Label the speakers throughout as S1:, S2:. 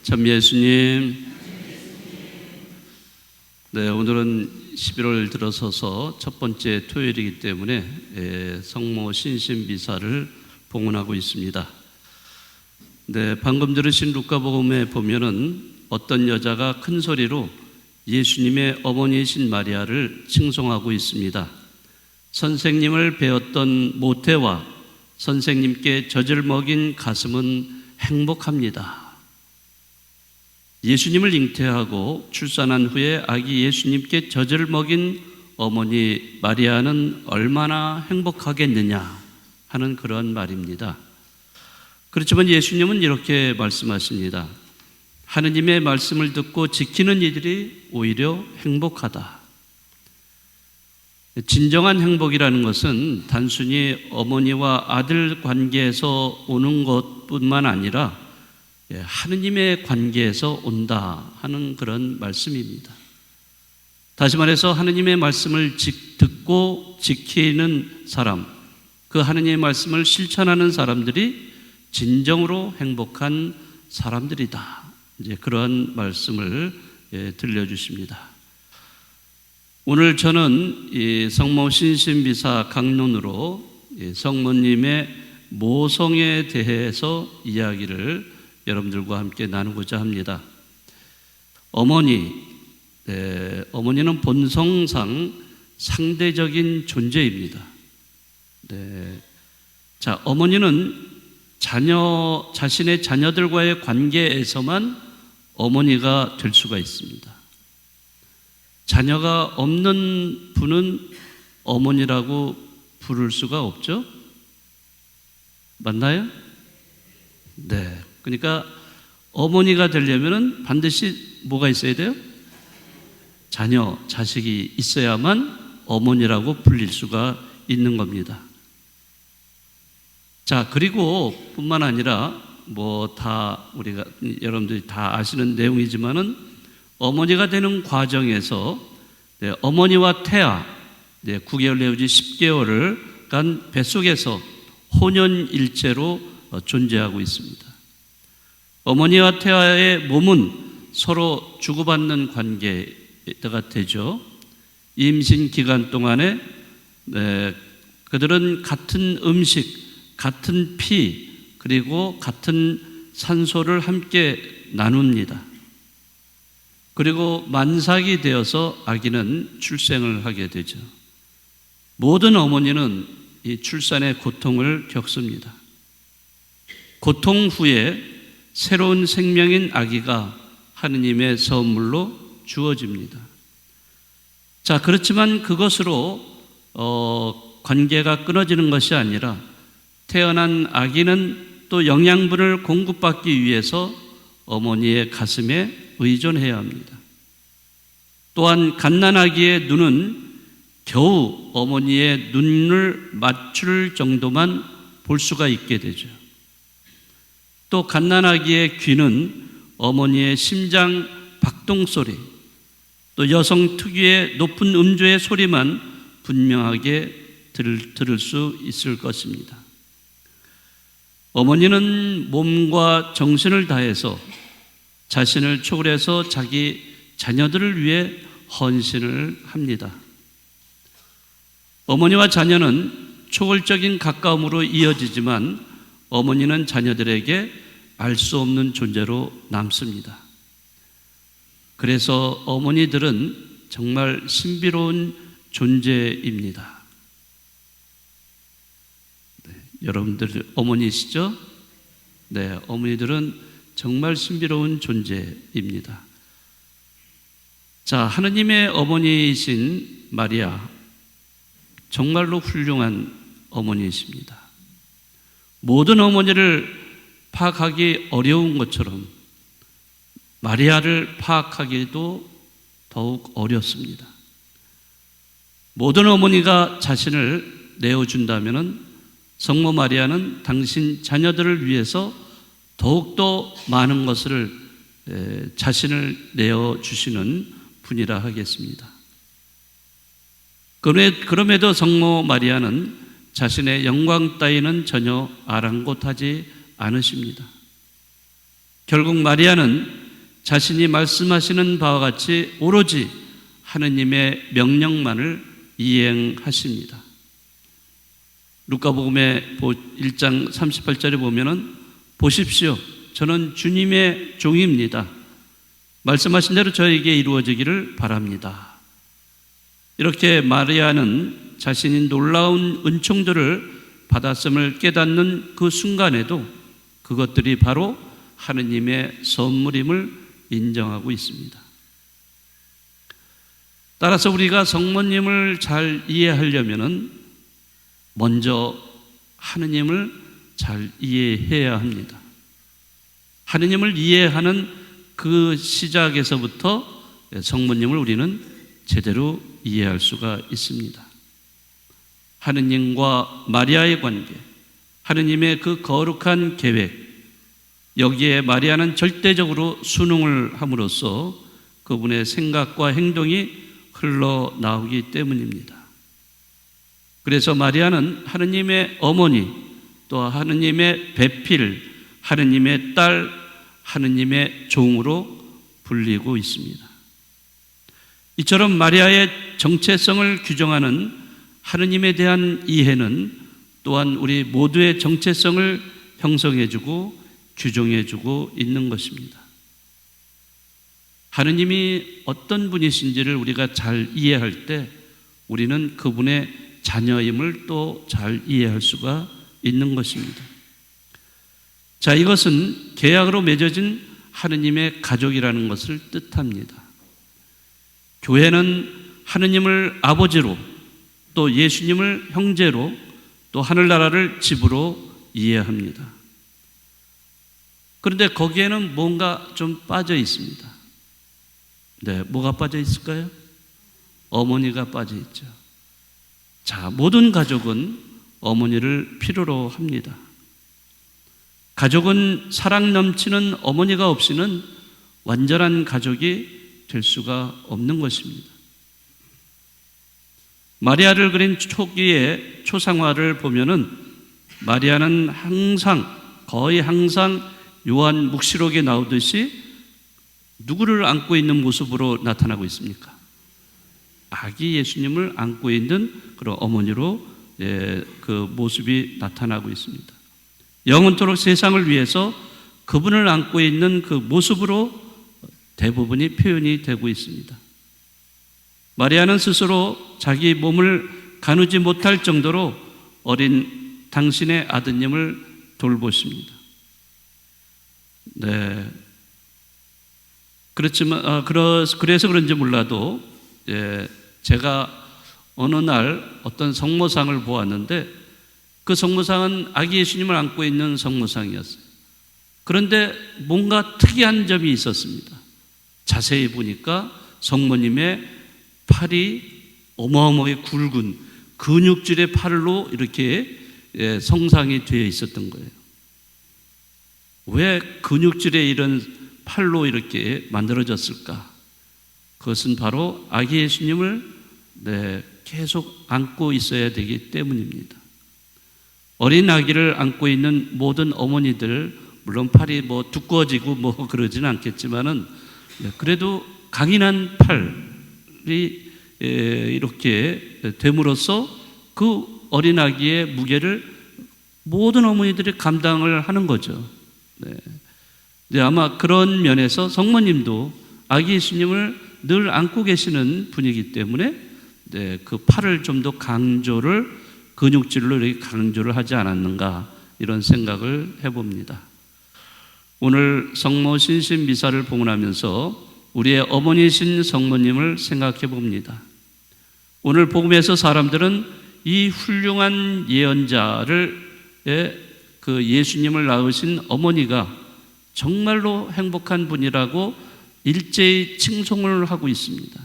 S1: 참 예수님. 네, 오늘은 11월 들어서서 첫 번째 토요일이기 때문에 성모 신신 미사를 봉헌하고 있습니다. 네, 방금 들으신 루카복음에 보면은 어떤 여자가 큰 소리로 예수님의 어머니이신 마리아를 칭송하고 있습니다. 선생님을 배웠던 모태와 선생님께 젖을 먹인 가슴은 행복합니다. 예수님을 잉태하고 출산한 후에 아기 예수님께 젖을 먹인 어머니 마리아는 얼마나 행복하겠느냐 하는 그런 말입니다. 그렇지만 예수님은 이렇게 말씀하십니다. 하느님의 말씀을 듣고 지키는 이들이 오히려 행복하다. 진정한 행복이라는 것은 단순히 어머니와 아들 관계에서 오는 것뿐만 아니라 하느님의 관계에서 온다 하는 그런 말씀입니다. 다시 말해서 하느님의 말씀을 듣고 지키는 사람, 그 하느님의 말씀을 실천하는 사람들이 진정으로 행복한 사람들이다. 이제 그런 말씀을 들려주십니다. 오늘 저는 이 성모 신신미사 강론으로 성모님의 모성에 대해서 이야기를 여러분들과 함께 나누고자 합니다. 어머니는 본성상 상대적인 존재입니다. 자, 어머니는 자신의 자녀들과의 관계에서만 어머니가 될 수가 있습니다. 자녀가 없는 분은 어머니라고 부를 수가 없죠? 맞나요? 네. 그러니까 어머니가 되려면 반드시 뭐가 있어야 돼요? 자식이 있어야만 어머니라고 불릴 수가 있는 겁니다. 자, 그리고 뿐만 아니라 우리가 여러분들이 다 아시는 내용이지만은 어머니가 되는 과정에서 어머니와 태아 9개월 내지 10개월을 간 뱃속에서 혼연일체로 존재하고 있습니다. 어머니와 태아의 몸은 서로 주고받는 관계가 되죠. 임신 기간 동안에 그들은 같은 음식, 같은 피, 그리고 같은 산소를 함께 나눕니다. 그리고 만삭이 되어서 아기는 출생을 하게 되죠. 모든 어머니는 이 출산의 고통을 겪습니다. 고통 후에 새로운 생명인 아기가 하느님의 선물로 주어집니다. 자, 그렇지만 그것으로 관계가 끊어지는 것이 아니라 태어난 아기는 또 영양분을 공급받기 위해서 어머니의 가슴에 의존해야 합니다. 또한 갓난아기의 눈은 겨우 어머니의 눈을 맞출 정도만 볼 수가 있게 되죠. 또 갓난아기의 귀는 어머니의 심장 박동 소리, 또 여성 특유의 높은 음조의 소리만 분명하게 들을 수 있을 것입니다. 어머니는 몸과 정신을 다해서 자신을 초월해서 자기 자녀들을 위해 헌신을 합니다. 어머니와 자녀는 초월적인 가까움으로 이어지지만 어머니는 자녀들에게 알 수 없는 존재로 남습니다. 그래서 어머니들은 정말 신비로운 존재입니다. 여러분들 어머니시죠? 네, 어머니들은 정말 신비로운 존재입니다. 자, 하느님의 어머니이신 마리아, 정말로 훌륭한 어머니이십니다. 모든 어머니를 파악하기 어려운 것처럼 마리아를 파악하기도 더욱 어렵습니다. 모든 어머니가 자신을 내어준다면 성모 마리아는 당신 자녀들을 위해서 더욱더 많은 것을 자신을 내어주시는 분이라 하겠습니다. 그럼에도 성모 마리아는 자신의 영광 따위는 전혀 아랑곳하지 않으십니다. 결국 마리아는 자신이 말씀하시는 바와 같이 오로지 하느님의 명령만을 이행하십니다. 루카복음의 1장 38절에 보면은 보십시오. 저는 주님의 종입니다. 말씀하신 대로 저에게 이루어지기를 바랍니다. 이렇게 마리아는 자신이 놀라운 은총들을 받았음을 깨닫는 그 순간에도 그것들이 바로 하느님의 선물임을 인정하고 있습니다. 따라서 우리가 성모님을 잘 이해하려면은 먼저 하느님을 잘 이해해야 합니다. 하느님을 이해하는 그 시작에서부터 성모님을 우리는 제대로 이해할 수가 있습니다. 하느님과 마리아의 관계, 하느님의 그 거룩한 계획, 여기에 마리아는 절대적으로 순응을 함으로써 그분의 생각과 행동이 흘러나오기 때문입니다. 그래서 마리아는 하느님의 어머니, 또 하느님의 배필, 하느님의 딸, 하느님의 종으로 불리고 있습니다. 이처럼 마리아의 정체성을 규정하는 하느님에 대한 이해는 또한 우리 모두의 정체성을 형성해주고 규정해주고 있는 것입니다. 하느님이 어떤 분이신지를 우리가 잘 이해할 때 우리는 그분의 자녀임을 또 잘 이해할 수가 있는 것입니다. 자, 이것은 계약으로 맺어진 하느님의 가족이라는 것을 뜻합니다. 교회는 하느님을 아버지로, 또 예수님을 형제로, 또 하늘나라를 집으로 이해합니다. 그런데 거기에는 뭔가 좀 빠져 있습니다. 네, 뭐가 빠져 있을까요? 어머니가 빠져 있죠. 자, 모든 가족은 어머니를 필요로 합니다. 가족은 사랑 넘치는 어머니가 없이는 완전한 가족이 될 수가 없는 것입니다. 마리아를 그린 초기의 초상화를 보면은 마리아는 거의 항상 요한 묵시록에 나오듯이 누구를 안고 있는 모습으로 나타나고 있습니까? 아기 예수님을 안고 있는 그런 어머니로 그 모습이 나타나고 있습니다. 영원토록 세상을 위해서 그분을 안고 있는 그 모습으로 대부분이 표현이 되고 있습니다. 마리아는 스스로 자기 몸을 가누지 못할 정도로 어린 당신의 아드님을 돌보십니다. 네. 그렇지만, 그래서 그런지 몰라도, 제가 어느 날 어떤 성모상을 보았는데 그 성모상은 아기 예수님을 안고 있는 성모상이었어요. 그런데 뭔가 특이한 점이 있었습니다. 자세히 보니까 성모님의 팔이 어마어마하게 굵은 근육질의 팔로 이렇게 성상이 되어 있었던 거예요. 왜 근육질의 이런 팔로 이렇게 만들어졌을까? 그것은 바로 아기 예수님을 계속 안고 있어야 되기 때문입니다. 어린 아기를 안고 있는 모든 어머니들, 물론 팔이 두꺼워지고 그러지는 않겠지만은 그래도 강인한 팔이 이렇게 됨으로써 그 어린 아기의 무게를 모든 어머니들이 감당을 하는 거죠. 아마 그런 면에서 성모님도 아기 예수님을 늘 안고 계시는 분이기 때문에 그 팔을 좀 더 근육질로 이렇게 강조를 하지 않았는가, 이런 생각을 해봅니다. 오늘 성모 신신 미사를 봉헌하면서 우리의 어머니신 성모님을 생각해 봅니다. 오늘 복음에서 사람들은 이 훌륭한 예언자를 그 예수님을 낳으신 어머니가 정말로 행복한 분이라고 일제히 칭송을 하고 있습니다.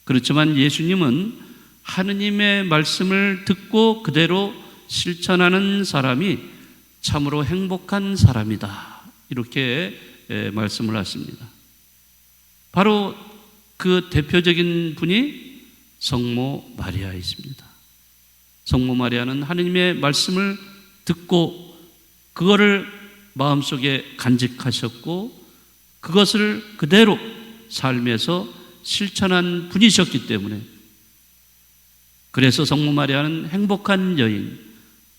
S1: 그렇지만 예수님은 하느님의 말씀을 듣고 그대로 실천하는 사람이 참으로 행복한 사람이다, 이렇게 말씀을 하십니다. 바로 그 대표적인 분이 성모 마리아이십니다. 성모 마리아는 하느님의 말씀을 듣고 그거를 마음속에 간직하셨고 그것을 그대로 삶에서 실천한 분이셨기 때문에, 그래서 성모 마리아는 행복한 여인,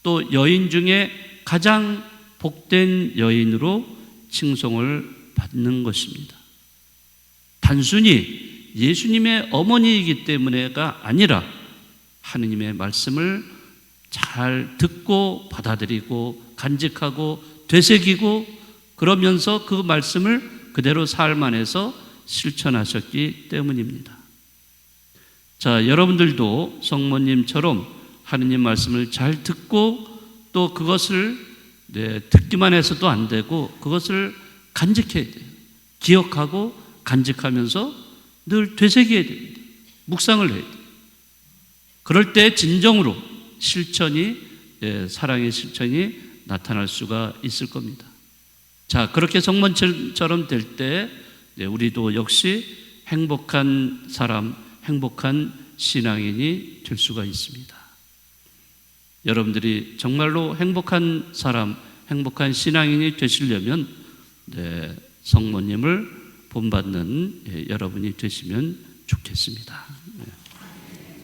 S1: 또 여인 중에 가장 복된 여인으로 칭송을 받는 것입니다. 단순히 예수님의 어머니이기 때문에가 아니라 하느님의 말씀을 잘 듣고 받아들이고 간직하고 되새기고 그러면서 그 말씀을 그대로 삶 안에서 실천하셨기 때문입니다. 자, 여러분들도 성모님처럼 하느님 말씀을 잘 듣고 또 그것을 듣기만 해서도 안 되고 그것을 간직해야 돼요. 기억하고 간직하면서 늘 되새겨야 됩니다. 묵상을 해야 돼요. 그럴 때 진정으로 실천이, 사랑의 실천이 나타날 수가 있을 겁니다. 자, 그렇게 성모님처럼 될 때 우리도 역시 행복한 사람, 행복한 신앙인이 될 수가 있습니다. 여러분들이 정말로 행복한 사람, 행복한 신앙인이 되시려면 성모님을 본받는 여러분이 되시면 좋겠습니다.